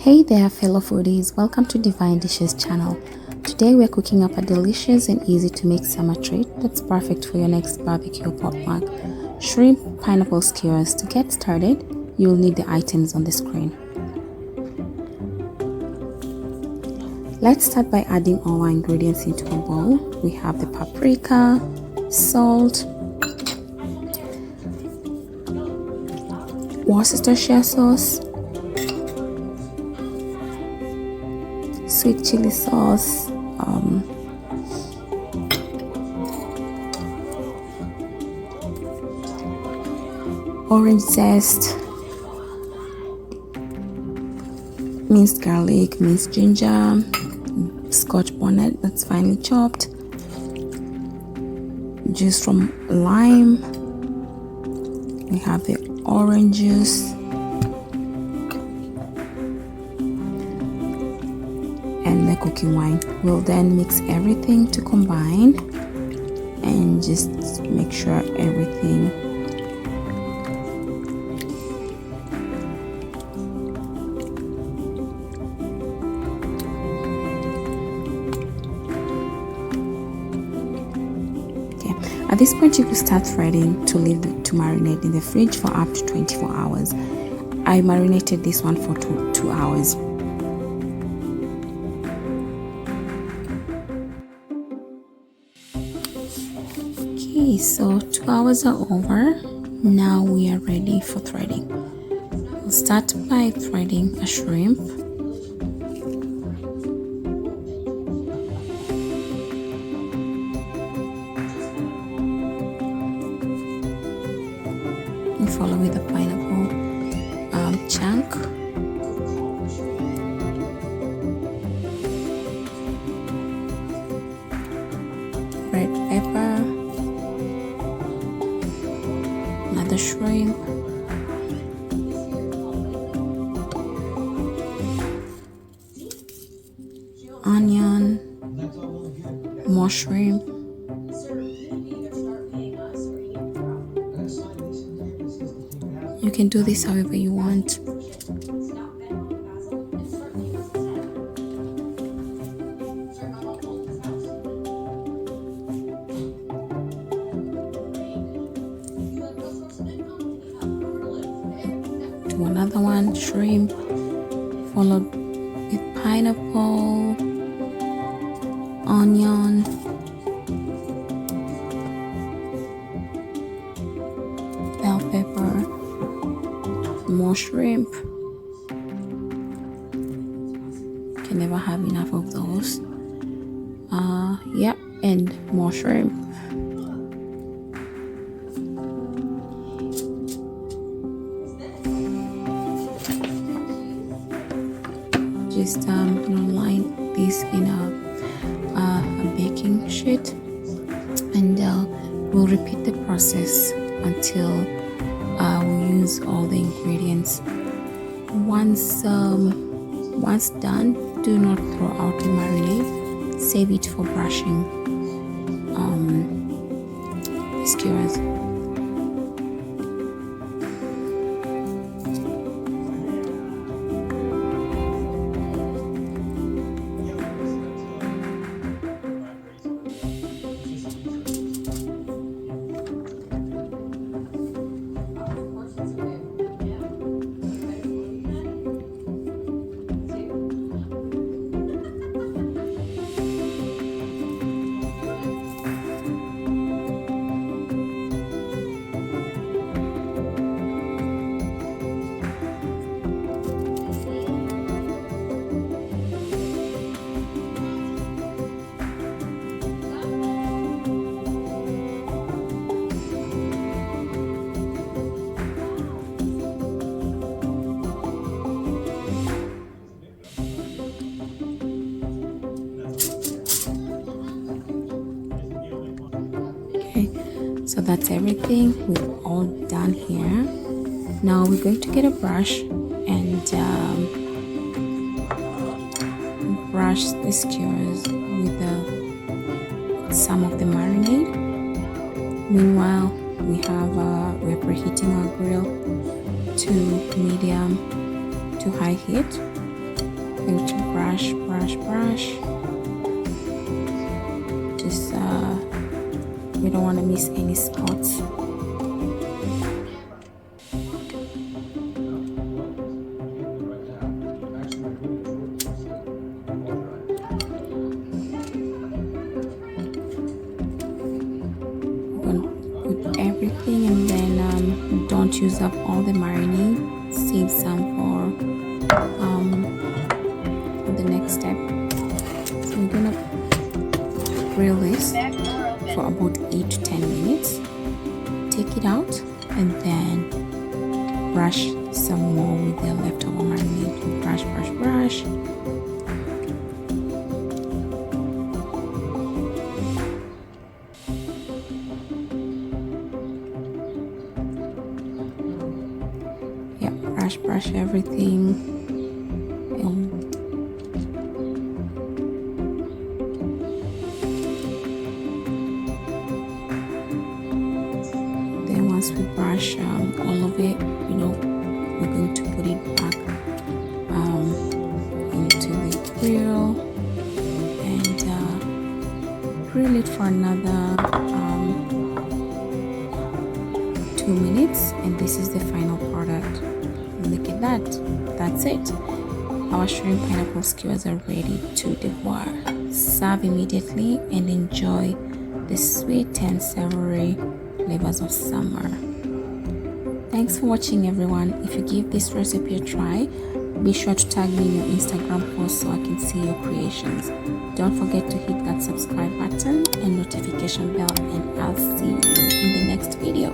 Hey there fellow foodies, welcome to Divine Dishes channel. Today we're cooking up a delicious and easy to make summer treat that's perfect for your next barbecue potluck. Shrimp pineapple skewers. To get started, you'll need the items on the screen. Let's start by adding all our ingredients into a bowl. We have the paprika, salt, Worcestershire sauce, sweet chili sauce, orange zest, minced garlic, minced ginger, scotch bonnet that's finely chopped, juice from lime, we have the orange juice, and the cooking wine. We'll then mix everything to combine and just make sure everything At this point, you could start threading to leave to marinate in the fridge for up to 24 hours. I marinated this one for two hours. Okay, so 2 hours are over. Now we are ready for threading. We'll start by threading a shrimp. And follow with the pineapple chunk, red pepper, another shrimp, onion, more shrimp, you can do this however you want. Do another one, shrimp, followed with pineapple, onion, bell pepper, more shrimp. Can never have enough of those. And more shrimp. Just line this in a baking sheet, and we'll repeat the process until we use all the ingredients. Once done, do not throw out the marinade. Save it for brushing the skewers. So that's everything we've all done here. Now we're going to get a brush and brush the skewers with some of the marinade. Meanwhile, we're preheating our grill to medium to high heat. everything to brush. Just we don't want to miss any spots. Put everything, and then don't use up all the marinade, save some for the next step. So we're gonna grill this for about 8 to 10 minutes, take it out, and then brush some more with the leftover marinade. Brush. Brush everything. Then once we brush all of it, we're going to put it back into the grill and grill it for another 2 minutes, and this is the final product. Look at that. That's it. Our shrimp pineapple skewers are ready to devour. Serve immediately and enjoy the sweet and savory flavors of summer. Thanks for watching, everyone. If you give this recipe a try, be sure to tag me in your Instagram post so I can see your creations. Don't forget to hit that subscribe button and notification bell, and I'll see you in the next video.